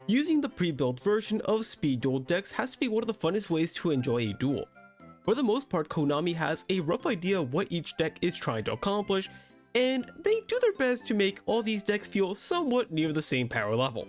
Using the pre-built version of SpeedDuel decks has to be one of the funnest ways to enjoy a duel. For the most part, Konami has a rough idea of what each deck is trying to accomplish, and they do their best to make all these decks feel somewhat near the same power level.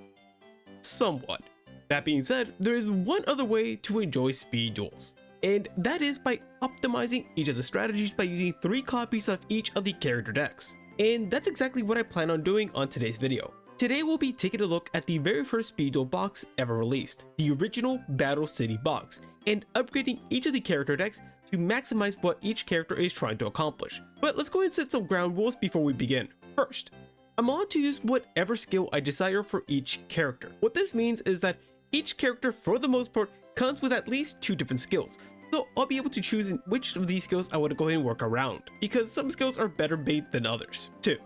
Somewhat. That being said, there is one other way to enjoy speed duels, and that is by optimizing each of the strategies by using 3 copies of each of the character decks. And that's exactly what I plan on doing on today's video. Today we'll be taking a look at the very first SpeedDuel box ever released, the original Battle City box, and upgrading each of the character decks to maximize what each character is trying to accomplish. But let's go ahead and set some ground rules before we begin. First, I'm allowed to use whatever skill I desire for each character. What this means is that each character, for the most part, comes with at least 2 different skills, so I'll be able to choose which of these skills I want to go ahead and work around, because some skills are better made than others. 2.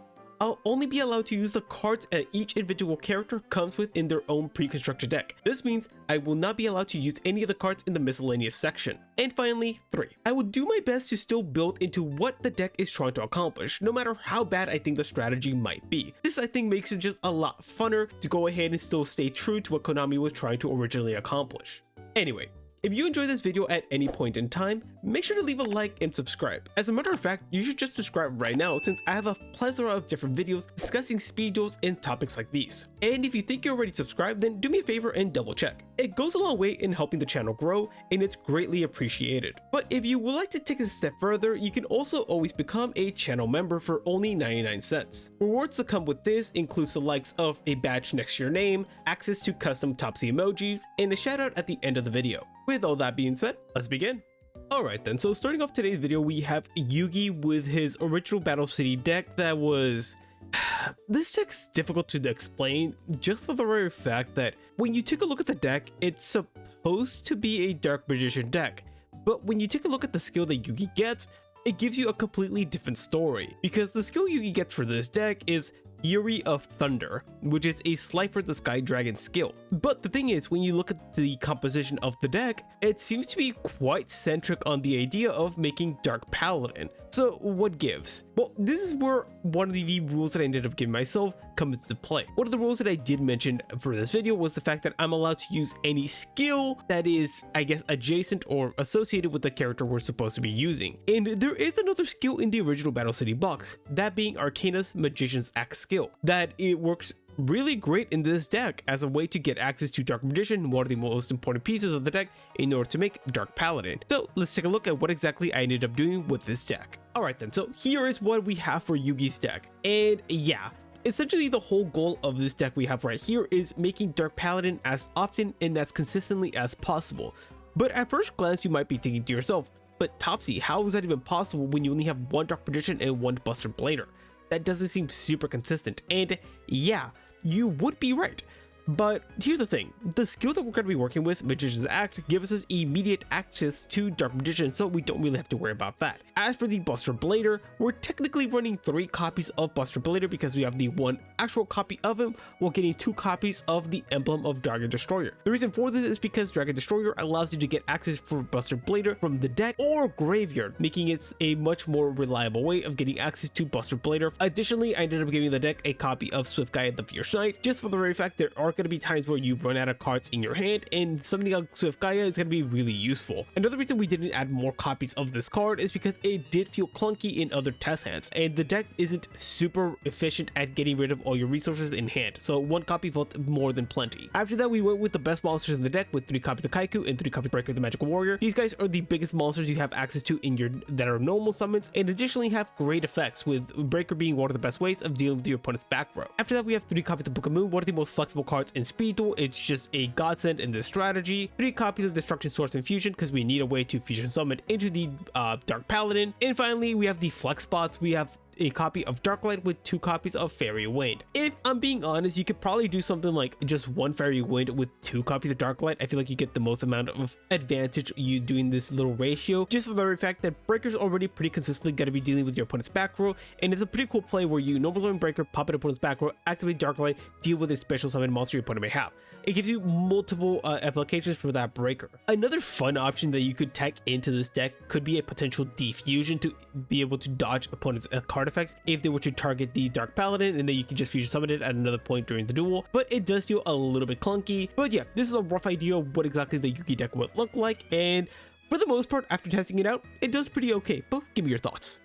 I'll only be allowed to use the cards that each individual character comes with in their own pre-constructed deck. This means I will not be allowed to use any of the cards in the miscellaneous section. And finally, 3. I will do my best to still build into what the deck is trying to accomplish, no matter how bad I think the strategy might be. This I think makes it just a lot funner to go ahead and still stay true to what Konami was trying to originally accomplish. Anyway, if you enjoyed this video at any point in time, make sure to leave a like and subscribe. As a matter of fact, you should just subscribe right now since I have a plethora of different videos discussing speed duels and topics like these. And if you think you're already subscribed, then do me a favor and double check. It goes a long way in helping the channel grow and it's greatly appreciated. But if you would like to take it a step further, you can also always become a channel member for only 99 cents. Rewards that come with this includes the likes of a badge next to your name, access to custom Topsy emojis, and a shout out at the end of the video. With all that being said, let's begin. Alright then, so starting off today's video, we have Yugi with his original Battle City deck that was... This deck's difficult to explain just for the very fact that when you take a look at the deck, it's supposed to be a Dark Magician deck, but when you take a look at the skill that Yugi gets, it gives you a completely different story, because the skill Yugi gets for this deck is Fury of Thunder, which is a Slifer the Sky Dragon skill. But the thing is, when you look at the composition of the deck, it seems to be quite centric on the idea of making Dark Paladin. So what gives? Well, this is where one of the rules that I ended up giving myself comes into play. One of the rules that I did mention for this video was the fact that I'm allowed to use any skill that is, I guess, adjacent or associated with the character we're supposed to be using. And there is another skill in the original Battle City box, that being Arcana's Magician's Axe skill, that it works really great in this deck as a way to get access to Dark Magician, one of the most important pieces of the deck in order to make Dark Paladin. So let's take a look at what exactly I ended up doing with this deck. Alright then, so here is what we have for Yugi's deck, and yeah, essentially the whole goal of this deck we have right here is making Dark Paladin as often and as consistently as possible. But at first glance you might be thinking to yourself, but Topsy, how is that even possible when you only have 1 Dark Magician and 1 Buster Blader? That doesn't seem super consistent, and yeah, you would be right. But here's the thing, the skill that we're going to be working with, Magician's Act, gives us immediate access to Dark Magician, so we don't really have to worry about that. As for the Buster Blader, we're technically running 3 copies of Buster Blader because we have the 1 actual copy of him while getting 2 copies of the emblem of Dragon Destroyer. The reason for this is because Dragon Destroyer allows you to get access for Buster Blader from the deck or graveyard, making it a much more reliable way of getting access to Buster Blader. Additionally, I ended up giving the deck a copy of Swift Gaia the Fierce Knight, just for the very fact there are going to be times where you run out of cards in your hand and summoning out Swift Gaia is going to be really useful. Another reason we didn't add more copies of this card is because it did feel clunky in other test hands, and the deck isn't super efficient at getting rid of all your resources in hand, so 1 copy felt more than plenty. After that, we went with the best monsters in the deck with 3 copies of Kaiku and 3 copies of Breaker the Magical Warrior. These guys are the biggest monsters you have access to in your that are normal summons, and additionally have great effects, with Breaker being one of the best ways of dealing with your opponent's back row. After that, we have 3 copies of Book of Moon, one of the most flexible cards in SpeedDuel. It's just a godsend in this strategy. 3 copies of Destruction Source and Fusion because we need a way to fusion summon into the Dark Paladin. And finally, we have the flex spots. We have a copy of Darklight with 2 copies of Fairy Wind. If I'm being honest, you could probably do something like just 1 Fairy Wind with 2 copies of Darklight. I feel like you get the most amount of advantage you doing this little ratio, just for the very fact that Breaker's already pretty consistently going to be dealing with your opponent's back row, and it's a pretty cool play where you normal summon Breaker, pop an opponent's back row, activate Darklight, deal with a special summon monster your opponent may have. It gives you multiple applications for that Breaker. Another fun option that you could tech into this deck could be a potential defusion to be able to dodge opponent's card artifacts if they were to target the Dark Paladin, and then you can just fusion summon it at another point during the duel, but it does feel a little bit clunky. But yeah, this is a rough idea of what exactly the Yugi deck would look like, and for the most part, after testing it out, it does pretty okay, but give me your thoughts.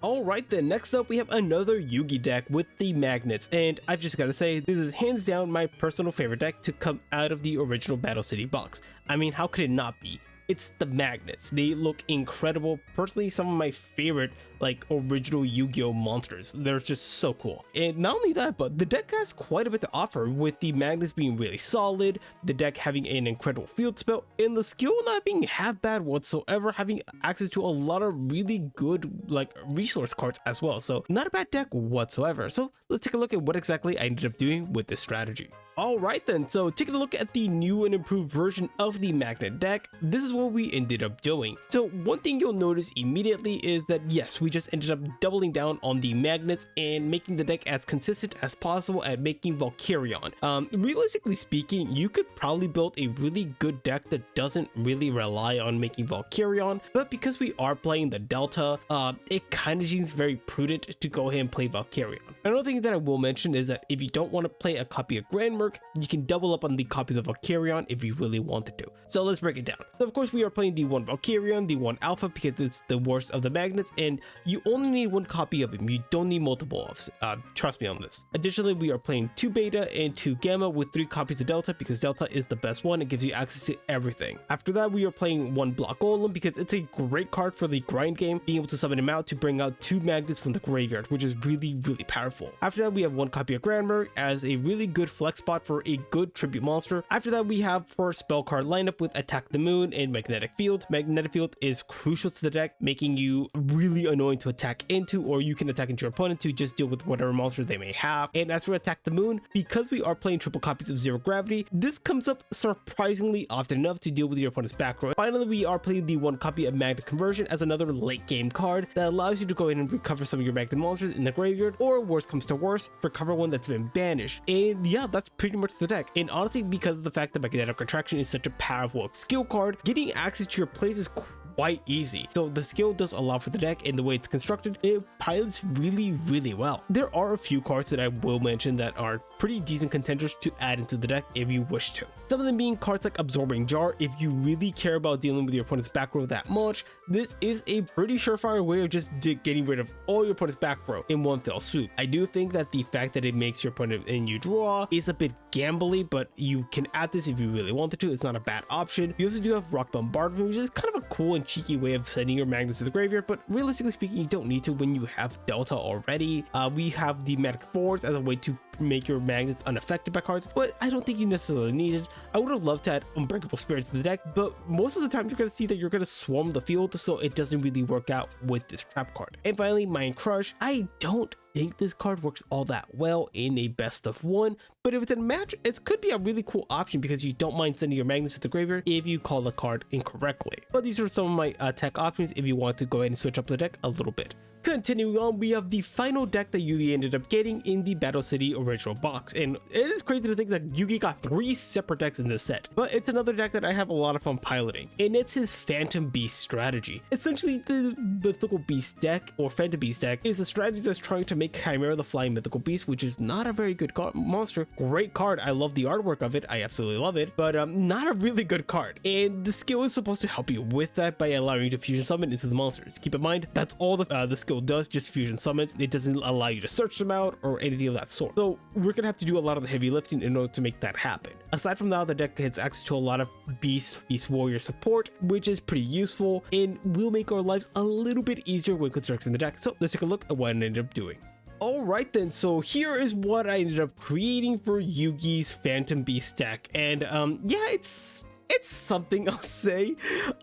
Alright then, next up we have another Yugi deck with the magnets, and I've just gotta say, this is hands down my personal favorite deck to come out of the original Battle City box. I mean, how could it not be? It's the magnets. They look incredible. Personally, some of my favorite like original Yu-Gi-Oh monsters. They're just so cool. And not only that, but the deck has quite a bit to offer, with the magnets being really solid, the deck having an incredible field spell, and the skill not being half bad whatsoever, having access to a lot of really good like resource cards as well. So not a bad deck whatsoever. So let's take a look at what exactly I ended up doing with this strategy. Alright then, so taking a look at the new and improved version of the magnet deck, this is what we ended up doing. So one thing you'll notice immediately is that yes, we just ended up doubling down on the magnets and making the deck as consistent as possible at making Valkyrion. Realistically speaking, you could probably build a really good deck that doesn't really rely on making Valkyrion, but because we are playing the Delta, it kind of seems very prudent to go ahead and play Valkyrion. Another thing that I will mention is that if you don't want to play a copy of Grandmerc, you can double up on the copies of Valkyrion if you really wanted to. So let's break it down. So of course we are playing the one Valkyrion, the one Alpha, because it's the worst of the magnets, and you only need one copy of him. You don't need multiple of. Trust me on this. Additionally, we are playing 2 Beta and 2 Gamma with 3 copies of Delta, because Delta is the best one. It gives you access to everything. After that, we are playing 1 Block Golem because it's a great card for the grind game, being able to summon him out to bring out 2 magnets from the graveyard, which is really powerful. After that, we have 1 copy of Grandmerc as a really good flex spot for a good tribute monster. After that, we have for spell card lineup with Attack the Moon and Magnetic Field. Magnetic Field is crucial to the deck, making you really annoying to attack into, or you can attack into your opponent to just deal with whatever monster they may have. And as for Attack the Moon, because we are playing triple copies of Zero Gravity, this comes up surprisingly often enough to deal with your opponent's back row. Finally, we are playing the 1 copy of Magnet Conversion as another late game card that allows you to go ahead and recover some of your magnet monsters in the graveyard, or worst comes to worst, recover one that's been banished. And yeah, that's pretty much the deck. And honestly, because of the fact that Magnetic Contraction is such a powerful skill card, getting access to your plays is quite easy. So the skill does allow for the deck, and the way it's constructed, it pilots really well. There are a few cards that I will mention that are pretty decent contenders to add into the deck if you wish to. Some of them being cards like Absorbing Jar. If you really care about dealing with your opponent's back row that much, this is a pretty surefire way of just getting rid of all your opponent's back row in one fell swoop. I do think that the fact that it makes your opponent and you draw is a bit gambly, but you can add this if you really wanted to. It's not a bad option. You also do have Rock Bombardment, which is kind of a cool and cheeky way of sending your magnets to the graveyard, but realistically speaking, you don't need to when you have Delta already. We have the Magic Force as a way to make your magnets unaffected by cards, but I don't think you necessarily need it. I would have loved to add Unbreakable Spirit to the deck, but most of the time you're going to see that you're going to swarm the field, so it doesn't really work out with this trap card. And finally, Mind Crush. I don't think this card works all that well in a best of 1, but if it's in a match, it could be a really cool option because you don't mind sending your magnets to the graveyard if you call the card incorrectly. But these are some of my tech options if you want to go ahead and switch up the deck a little bit. Continuing on, we have the final deck that Yugi ended up getting in the Battle City original box, and it is crazy to think that Yugi got 3 separate decks in this set, but it's another deck that I have a lot of fun piloting, and it's his Phantom Beast strategy. Essentially, the Mythical Beast deck, or Phantom Beast deck, is a strategy that's trying to make Chimera the Flying Mythical Beast, which is not a very good monster. Great card, I love the artwork of it, I absolutely love it, but not a really good card, and the skill is supposed to help you with that by allowing you to fusion summon into the monsters. Keep in mind, that's all the skill does, just fusion summons. It doesn't allow you to search them out or anything of that sort. So we're gonna have to do a lot of the heavy lifting in order to make that happen. Aside from that, the deck gets access to a lot of Beast Warrior support, which is pretty useful and will make our lives a little bit easier when constructing the deck. So let's take a look at what I ended up doing. Alright then, so here is what I ended up creating for Yugi's Phantom Beast deck, and yeah, it's something, I'll say.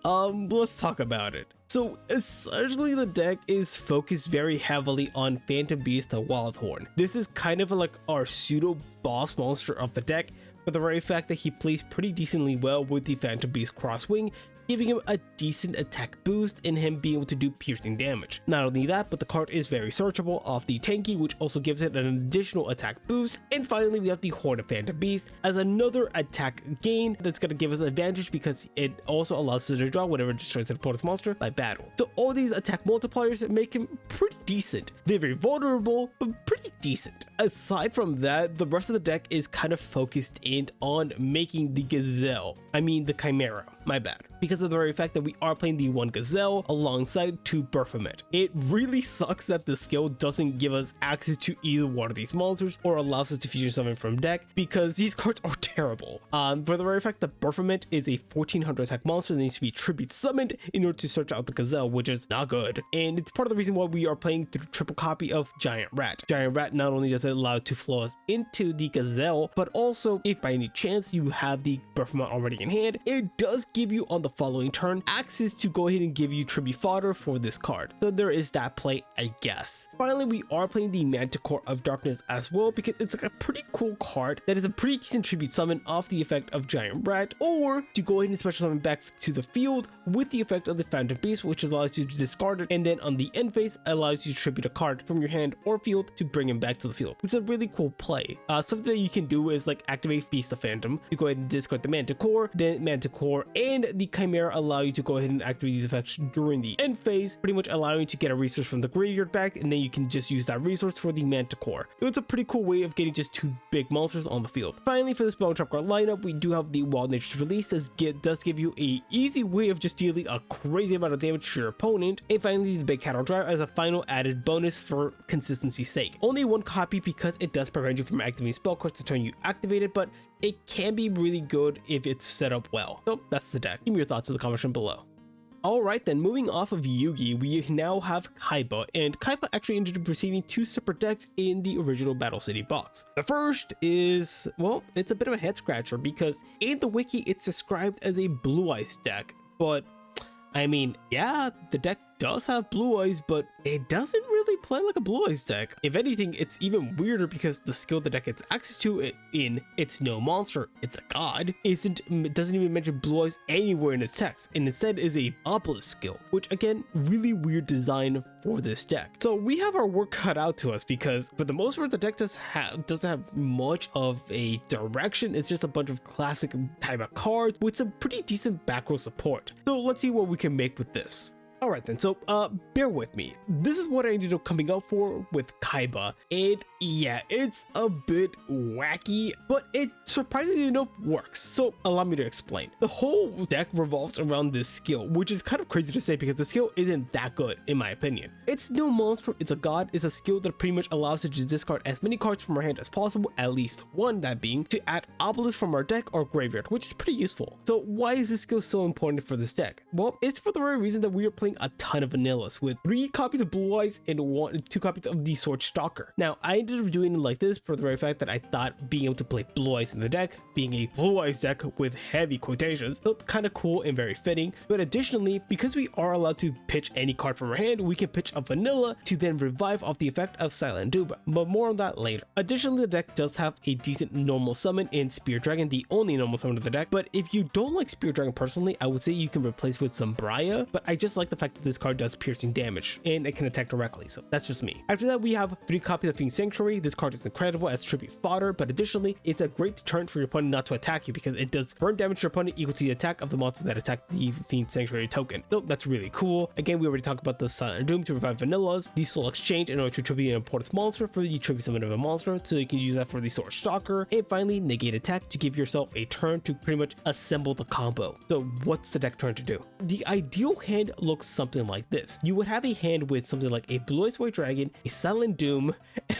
Let's talk about it. So essentially the deck is focused very heavily on Phantom Beast the Wildhorn. This is kind of like our pseudo boss monster of the deck, for the very fact that he plays pretty decently well with the Phantom Beast Crosswing, giving him a decent attack boost and him being able to do piercing damage. Not only that, but the card is very searchable off the tanky, which also gives it an additional attack boost. And finally, we have the Horde of Phantom Beast as another attack gain that's going to give us an advantage because it also allows us to draw whenever it destroys an opponent's monster by battle. So all these attack multipliers make him pretty decent. They're very vulnerable, but pretty decent. Aside from that, the rest of the deck is kind of focused in on making the the Chimera, my bad, because of the very fact that we are playing the one Gazelle alongside two Baphomet. It really sucks that the skill doesn't give us access to either one of these monsters or allows us to fusion summon from deck, because these cards are terrible. For the very fact that Baphomet is a 1400 attack monster that needs to be tribute summoned in order to search out the Gazelle, which is not good. And it's part of the reason why we are playing through triple copy of Giant Rat. Giant Rat not only does it allow it to flow us into the Gazelle, but also if by any chance you have the Baphomet already in hand, it does give you on the following turn access to go ahead and give you tribute fodder for this card. So there is that play, I guess. Finally, we are playing the Manticore of Darkness as well, because it's like a pretty cool card that is a pretty decent tribute summon off the effect of Giant Rat, or to go ahead and special summon back to the field with the effect of the Phantom Beast, which allows you to discard it, and then on the end phase allows you to tribute a card from your hand or field to bring him back to the field, which is a really cool play. Something that you can do is like activate Feast of Phantom to go ahead and discard the Manticore, then Manticore and the Chimera allow you to go ahead and activate these effects during the end phase, pretty much allowing you to get a resource from the graveyard back, and then you can just use that resource for the Manticore. It's a pretty cool way of getting just two big monsters on the field. Finally, for this Spell Trap card lineup, we do have the Wild Nature's Release that does give you a easy way of just dealing a crazy amount of damage to your opponent. And finally, the Big Cattle Drive as a final added bonus for consistency's sake. Only one copy because it does prevent you from activating spell cards the turn you activate it, but it can be really good if it's set up well. So that's the deck. Give me your thoughts in the comment section below. Alright then, moving off of Yugi, we now have Kaiba, and Kaiba actually ended up receiving two separate decks in the original Battle City box. The first is, well, it's a bit of a head scratcher because in the wiki it's described as a Blue Eyes deck, but I mean, yeah, the deck does have Blue Eyes, but it doesn't really play like a Blue Eyes deck. If anything, it's even weirder because the skill the deck gets access to it's no monster, it's a god, it doesn't even mention Blue Eyes anywhere in its text, and instead is a obelisk skill, which again, really weird design for this deck. So we have our work cut out to us because for the most part, the deck doesn't have much of a direction. It's just a bunch of classic type of cards with some pretty decent back row support. So let's see what we can make with this. Alright then, so bear with me. This is what I ended up coming up for with Kaiba. And yeah, it's a bit wacky, but it surprisingly enough works. So allow me to explain. The whole deck revolves around this skill, which is kind of crazy to say because the skill isn't that good in my opinion. It's no monster, it's a god. It's a skill that pretty much allows us to discard as many cards from our hand as possible, at least one, that being to add obelisks from our deck or graveyard, which is pretty useful. So why is this skill so important for this deck? Well, it's for the very reason that we are playing a ton of vanillas with 3 copies of Blue Eyes and 2 copies of the Sword Stalker. Now, I ended up doing it like this for the very fact that I thought being able to play Blue Eyes in the deck, being a Blue Eyes deck with heavy quotations, felt kind of cool and very fitting. But additionally, because we are allowed to pitch any card from our hand, we can pitch a vanilla to then revive off the effect of Silent Duba, but more on that later. Additionally, the deck does have a decent normal summon in Spear Dragon, the only normal summon of the deck, but if you don't like Spear Dragon personally, I would say you can replace with some Braya, but I just like the fact that this card does piercing damage and it can attack directly, so that's just me. After that, we have 3 copies of Fiend Sanctuary. This card is incredible as tribute fodder, but additionally, it's a great deterrent for your opponent not to attack you because it does burn damage to your opponent equal to the attack of the monster that attacked the Fiend Sanctuary token. So that's really cool. Again, we already talked about the Silent Doom to revive vanillas, the Soul Exchange in order to tribute an important monster for the tribute summon of a monster, so you can use that for the Sword Stalker, and finally negate attack to give yourself a turn to pretty much assemble the combo. So what's the deck turn to do? The ideal hand looks something like this. You would have a hand with something like a Blue Eyes White Dragon, a Silent Doom,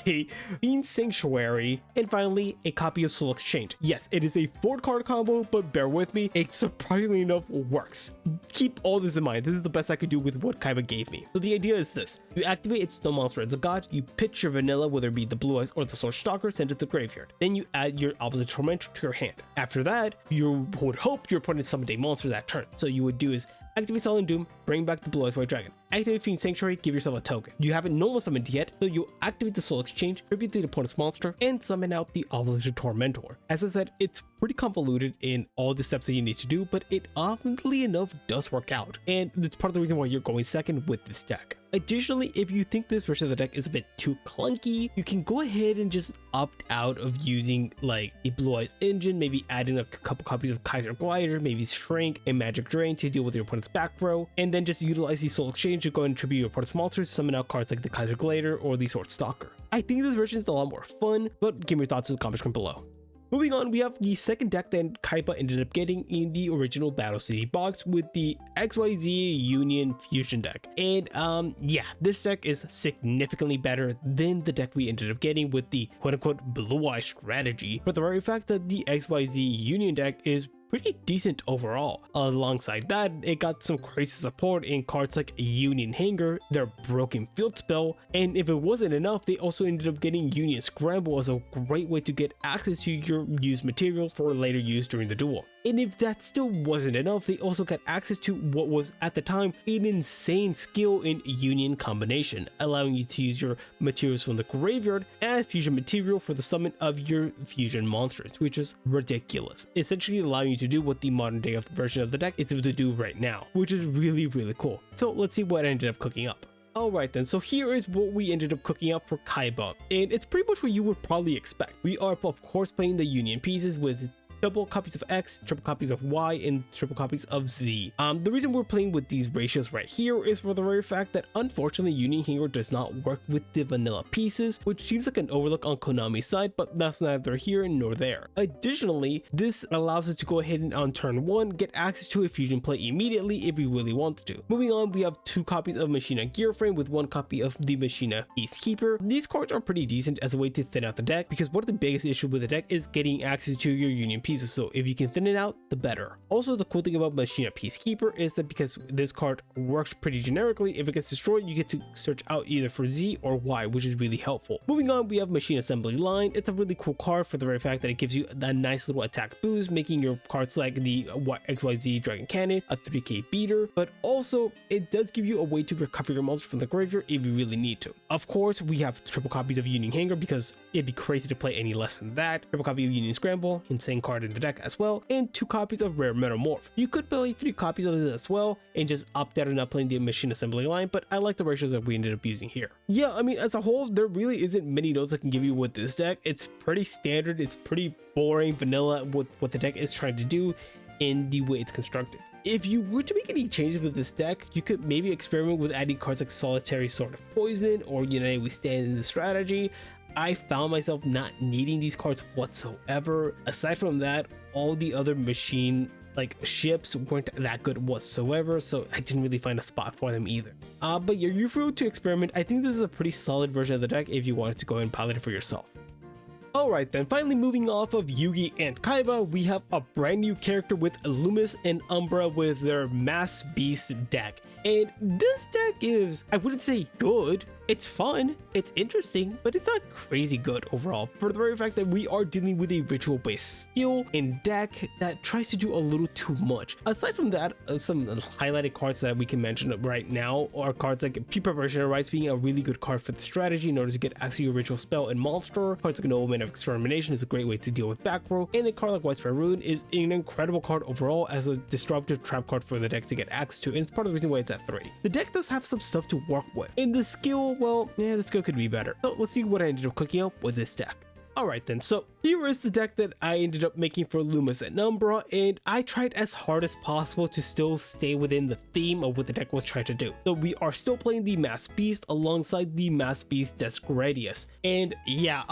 a Fiend Sanctuary, and finally a copy of Soul Exchange. Yes, it is a 4-card combo, but bear with me, it surprisingly enough works. Keep all this in mind. This is the best I could do with what Kaiba gave me. So the idea is this: you activate its no monster as a god, you pitch your vanilla, whether it be the Blue Eyes or the Sword Stalker, send it to the graveyard. Then you add your Obelisk Tormentor to your hand. After that, you would hope your opponent summoned a monster that turn. So you would do is activate Silent Doom, bring back the Blue Eyes White Dragon. Activate Fiend Sanctuary, give yourself a token. You haven't normal summoned yet, so you activate the Soul Exchange, tribute the opponent's monster, and summon out the Obelisk Tormentor. As I said, it's pretty convoluted in all the steps that you need to do, but it oddly enough does work out, and it's part of the reason why you're going second with this deck. Additionally, if you think this version of the deck is a bit too clunky, you can go ahead and just opt out of using like a Blue Eyes Engine, maybe adding a couple copies of Kaiser Glider, maybe Shrink and Magic Drain to deal with your opponent's back row, and then just utilize the Soul Exchange to go and tribute your opponent's monsters, summon out cards like the Kaiser Glider or the Sword Stalker. I think this version is a lot more fun, but give me your thoughts in the comments below. Moving on, we have the second deck that Kaiba ended up getting in the original Battle City box with the XYZ Union Fusion deck. And yeah, this deck is significantly better than the deck we ended up getting with the quote-unquote Blue Eye strategy, for the very fact that the XYZ Union deck is pretty decent overall. Alongside that, it got some crazy support in cards like Union Hanger, their Broken Field spell, and if it wasn't enough, they also ended up getting Union Scramble as a great way to get access to your used materials for later use during the duel. And if that still wasn't enough, they also got access to what was at the time an insane skill in Union Combination, allowing you to use your materials from the graveyard as fusion material for the summon of your fusion monsters, which is ridiculous, essentially allowing you to do what the modern day version of the deck is able to do right now, which is really cool. So let's see what I ended up cooking up. Alright then, so here is what we ended up cooking up for Kaiba, and it's pretty much what you would probably expect. We are of course playing the Union pieces with double copies of X, triple copies of Y, and triple copies of Z. The reason we're playing with these ratios right here is for the very fact that unfortunately Union Hanger does not work with the vanilla pieces, which seems like an overlook on Konami's side, but that's neither here nor there. Additionally, this allows us to go ahead and on turn 1 get access to a fusion play immediately if we really wanted to. Moving on, we have 2 copies of Machina Gear Frame with 1 copy of the Machina Peacekeeper. These cards are pretty decent as a way to thin out the deck, because one of the biggest issues with the deck is getting access to your Union pieces, so if you can thin it out, the better. Also, the cool thing about Machina Peacekeeper is that because this card works pretty generically, if it gets destroyed, you get to search out either for Z or Y, which is really helpful. Moving on, we have Machine Assembly Line. It's a really cool card for the very fact that it gives you a nice little attack boost, making your cards like the XYZ Dragon Cannon a 3k beater, but also it does give you a way to recover your monsters from the graveyard if you really need to. Of course, we have triple copies of Union Hanger because it'd be crazy to play any less than that. Triple copy of Union Scramble, insane card in the deck as well, and 2 copies of Rare Metamorph. You could play 3 copies of this as well and just opt out of not playing the Machine Assembly Line, but I like the ratios that we ended up using here. Yeah, I mean, as a whole, there really isn't many notes I can give you with this deck. It's pretty standard, it's pretty boring vanilla with what the deck is trying to do in the way it's constructed. If you were to make any changes with this deck, you could maybe experiment with adding cards like Solitary Sword of Poison or United We Stand in the strategy. I found myself not needing these cards whatsoever. Aside from that, all the other machine like ships weren't that good whatsoever, so I didn't really find a spot for them either. But yeah, you're free to experiment. I think this is a pretty solid version of the deck if you wanted to go and pilot it for yourself. Alright then, finally moving off of Yugi and Kaiba, we have a brand new character with Lumis and Umbra with their Mass Beast deck. And this deck is, I wouldn't say good, it's fun, it's interesting, but it's not crazy good overall, for the very fact that we are dealing with a ritual based skill and deck that tries to do a little too much. Aside from that, some highlighted cards that we can mention right now are cards like Preparation Rites being a really good card for the strategy in order to get access to your ritual spell and monster. Cards like Nobleman of Experimentation is a great way to deal with back row, and a card like Widespread Ruin is an incredible card overall as a disruptive trap card for the deck to get access to, and it's part of the reason why it's at 3. The deck does have some stuff to work with, and the skill, well, yeah, the skill could be better. So let's see what I ended up cooking up with this deck. Alright then, so here is the deck that I ended up making for Lumis and Umbra, and I tried as hard as possible to still stay within the theme of what the deck was trying to do. So we are still playing the Mass Beast alongside the Mass Beast Desgradius, and yeah,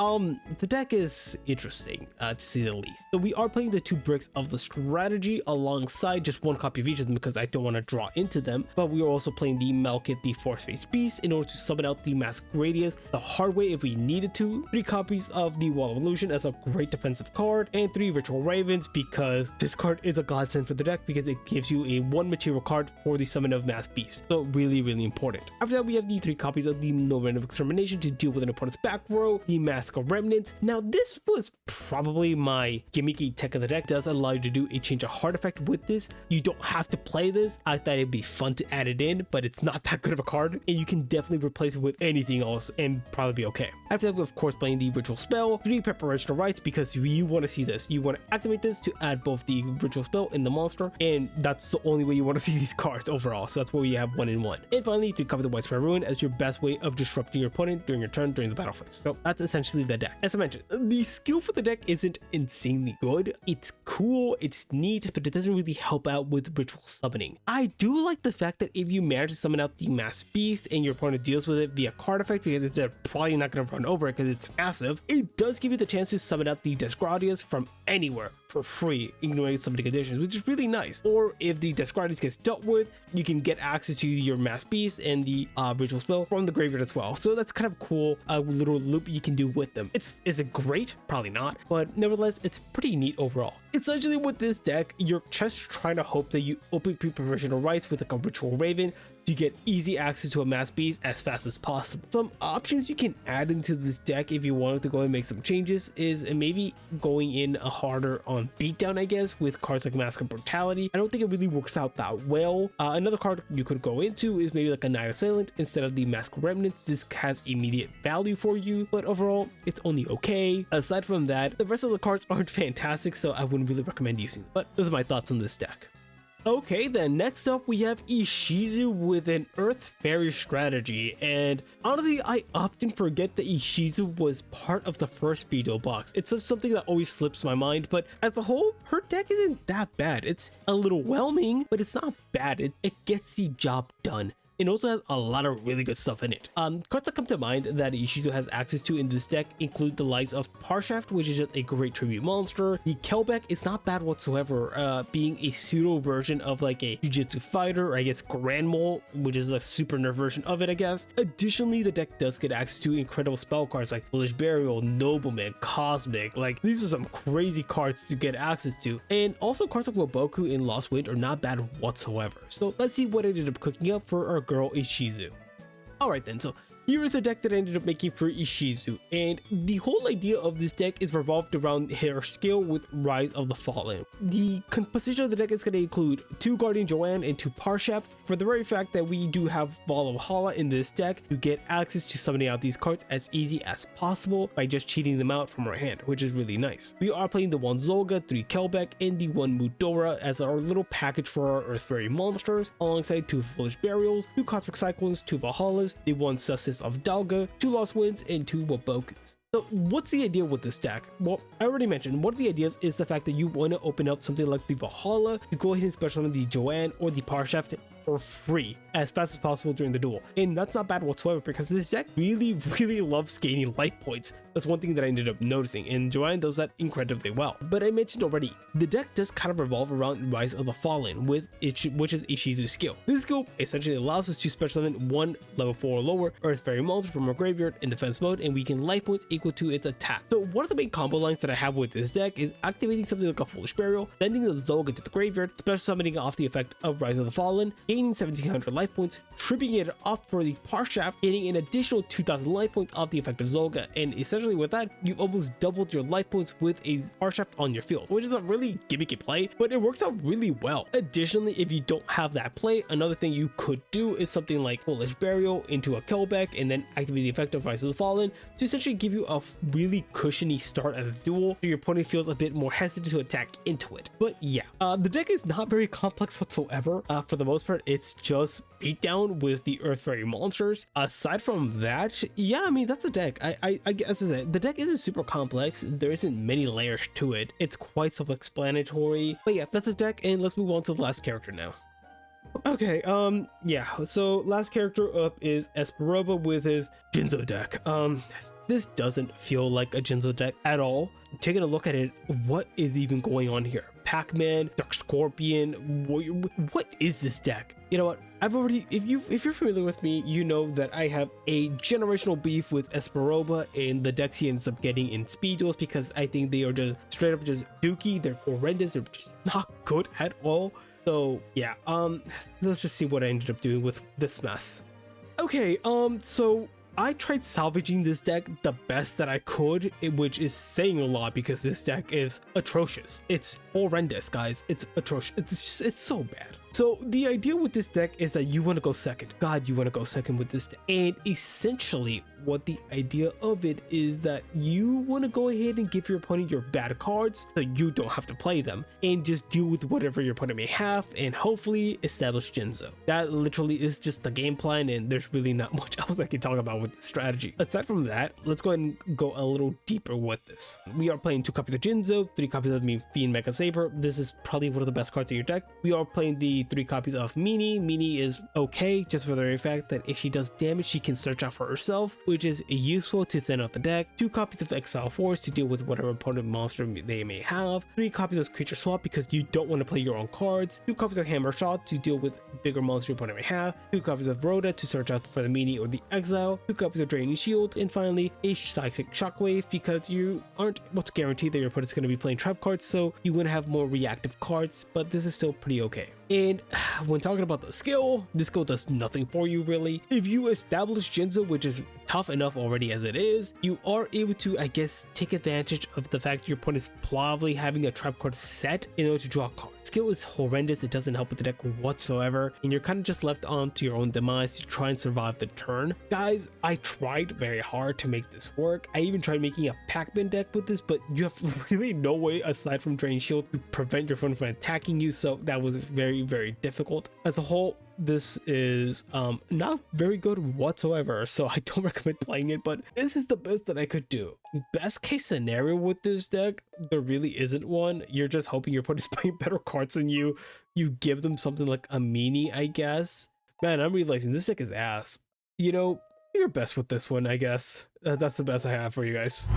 the deck is interesting to say the least. So we are playing the 2 bricks of the strategy alongside just 1 copy of each of them because I don't want to draw into them, but we are also playing the Malkit, the Force Face Beast, in order to summon out the Masqueradius the hard way if we needed to, 3 copies of the Wall of Illusion as a great defensive card, and 3 Ritual Ravens because this card is a godsend for the deck because it gives you a 1 material card for the summon of Mass Beast, so really important. After that, we have the 3 copies of the Nobleman of Extermination to deal with an opponent's back row, the Mask of Remnants. Now this was probably my gimmicky tech of the deck. It does allow you to do a change of heart effect with this. You don't have to play this. I thought it'd be fun to add it in, but it's not that good of a card, and you can definitely replace it with anything else and probably be okay. After that, we're of course playing the Ritual Spell, 3 Preparation Rites rights because you want to see this. You want to activate this to add both the ritual spell and the monster, and that's the only way you want to see these cards overall. So that's why we have 1-in-1. And finally, to cover the widespread ruin as your best way of disrupting your opponent during your turn during the battle phase. So that's essentially the deck. As I mentioned, the skill for the deck isn't insanely good. It's cool, it's neat, but it doesn't really help out with ritual summoning. I do like the fact that if you manage to summon out the mass beast and your opponent deals with it via card effect, because they're probably not going to run over it because it's massive, it does give you the chance to summon out the Desgradius from anywhere for free, ignoring some of the conditions, which is really nice. Or if the Desgradius gets dealt with, you can get access to your mass beast and the ritual spell from the graveyard as well. So that's kind of cool, a little loop you can do with them. Is it great? Probably not, but nevertheless, it's pretty neat overall. Essentially with this deck, you're just trying to hope that you open pre-provisional rights with like a ritual raven to get easy access to a mass beast as fast as possible. Some options you can add into this deck if you wanted to go and make some changes is maybe going in a harder on beatdown, I guess, with cards like Mask of Brutality. I don't think it really works out that well. Another card you could go into is maybe like a Night Assailant instead of the Mask of Remnants. This has immediate value for you, but overall it's only okay. Aside from that, the rest of the cards aren't fantastic, so I wouldn't really recommend using them. But those are my thoughts on this deck. Okay, then next up we have Ishizu with an Earth Fairy strategy, and honestly I often forget that Ishizu was part of the first SpeedDuel box. It's something that always slips my mind, but as a whole her deck isn't that bad. It's a little whelming, but it's not bad. It gets the job done. It also has a lot of really good stuff in it. Cards that come to mind that Ishizu has access to in this deck include the likes of Parshaft, which is just a great tribute monster. The Kelbeck is not bad whatsoever, being a pseudo version of like a Jujutsu fighter, or I guess Grand Mole, which is a super nerf version of it, I guess. Additionally, the deck does get access to incredible spell cards like Foolish Burial, Nobleman, Cosmic. Like, these are some crazy cards to get access to. And also cards like Woboku and Lost Wind are not bad whatsoever. So let's see what I ended up cooking up for our girl Ishizu. Alright then, so here is a deck that I ended up making for Ishizu, and the whole idea of this deck is revolved around her skill with Rise of the Fallen. The composition of the deck is going to include 2 Guardian Joanne and 2 Parshafts, for the very fact that we do have Ball of Hala in this deck to get access to summoning out these cards as easy as possible by just cheating them out from our hand, which is really nice. We are playing the 1 Zolga, 3 Kelbeck, and the 1 Mudora as our little package for our Earth Fairy monsters, alongside 2 Foolish Burials, 2 Cosmic Cyclones, 2 Valhallas, the 1 Sussis of Dalga, 2 Lost Winds, and 2 Wobokus. So what's the idea with this deck? Well, I already mentioned one of the ideas is the fact that you want to open up something like the Valhalla to go ahead and special summon the Joanne or the Parshaft for free as fast as possible during the duel. And that's not bad whatsoever because this deck really loves gaining life points. That's one thing that I ended up noticing, and Joanne does that incredibly well. But I mentioned already, the deck does kind of revolve around Rise of the Fallen, which is Ishizu's skill. This skill essentially allows us to special summon 1 level 4 or lower Earth Fairy monster from our graveyard in defense mode, and we can life points equal to its attack. So one of the main combo lines that I have with this deck is activating something like a Foolish Burial, sending the Zolga to the graveyard, special summoning off the effect of Rise of the Fallen, gaining 1700 life points, tripping it off for the Parshaft, gaining an additional 2000 life points off the effect of Zolga, and essentially with that, you've almost doubled your life points with a Parshaft on your field, which is a really gimmicky play, but it works out really well. Additionally, if you don't have that play, another thing you could do is something like Foolish Burial into a Kelbeck and then activate the effect of Rise of the Fallen to essentially give you a really cushiony start at the duel, so your opponent feels a bit more hesitant to attack into it. But yeah, the deck is not very complex whatsoever. For the most part, it's just beatdown with the Earth Fairy monsters. Aside from that, yeah, I mean, that's a deck. I guess the deck isn't super complex. There isn't many layers to it. It's quite self-explanatory. But yeah, that's a deck, and let's move on to the last character now. Okay, yeah, so last character up is Espa Roba with his Jinzo deck. This doesn't feel like a Jinzo deck at all. Taking a look at it, what is even going on here? Pac-Man, Dark Scorpion, what is this deck? You know what? I've already, if you're familiar with me, you know that I have a generational beef with Espa Roba and the decks he ends up getting in SpeedDuels because I think they are just straight up just dookie. They're horrendous. They're just not good at all. So yeah, let's just see what I ended up doing with this mess. Okay, so I tried salvaging this deck the best that I could, which is saying a lot because this deck is atrocious. It's horrendous, guys. It's atrocious. It's so bad. So the idea with this deck is that you want to go second. God, you want to go second with this deck. And essentially what the idea of it is that you want to go ahead and give your opponent your bad cards so you don't have to play them and just deal with whatever your opponent may have and hopefully establish Jinzo. That literally is just the game plan, and there's really not much else I can talk about with this strategy. Aside from that, let's go ahead and go a little deeper with this. We are playing 2 copies of Jinzo, 3 copies of Fiend Mega Saber. This is probably one of the best cards in your deck. We are playing the 3 copies of Meanie. Meanie is okay just for the very fact that if she does damage, she can search out for herself, which is useful to thin out the deck. 2 copies of Exile Force to deal with whatever opponent monster they may have. 3 copies of Creature Swap because you don't want to play your own cards. 2 copies of Hammer Shot to deal with bigger monster your opponent may have. 2 copies of Rhoda to search out for the Meanie or the Exile. 2 copies of Draining Shield, and finally a Psychic Shockwave because you aren't able to guarantee that your opponent's going to be playing trap cards, so you want to have more reactive cards, but this is still pretty okay. And when talking about the skill, this skill does nothing for you really. If you establish Jinzo, which is tough enough already as it is, you are able to, I guess, take advantage of the fact your opponent is probably having a trap card set in order to draw a card. Skill is horrendous, it doesn't help with the deck whatsoever, and you're kind of just left on to your own demise to try and survive the turn. Guys, I tried very hard to make this work. I even tried making a Pac-Man deck with this, but you have really no way aside from Drain Shield to prevent your opponent from attacking you, so that was very difficult. As a whole, this is not very good whatsoever, so I don't recommend playing it, but this is the best that I could do. Best case scenario with this deck, there really isn't one. You're just hoping your opponent is playing better cards than you. You give them something like a Meanie, I guess. Man, I'm realizing this deck is ass. You know, do your best with this one, I guess. That's the best I have for you guys.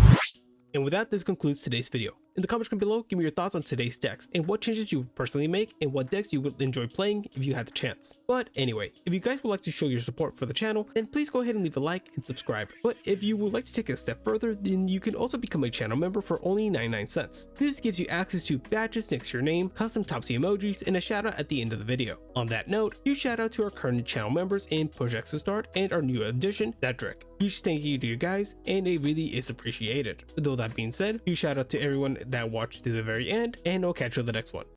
And with that, this concludes today's video. In the comments below, give me your thoughts on today's decks and what changes you personally make and what decks you would enjoy playing if you had the chance. But anyway, if you guys would like to show your support for the channel, then please go ahead and leave a like and subscribe. But if you would like to take it a step further, then you can also become a channel member for only 99 cents. This gives you access to badges next to your name, custom Topsy emojis, and a shout out at the end of the video. On that note, huge shout out to our current channel members in Projects to Start and our new addition, Cedric. Huge thank you to you guys, and it really is appreciated. Though that being said, huge shout out to everyone that watched to the very end, and I'll catch you on the next one.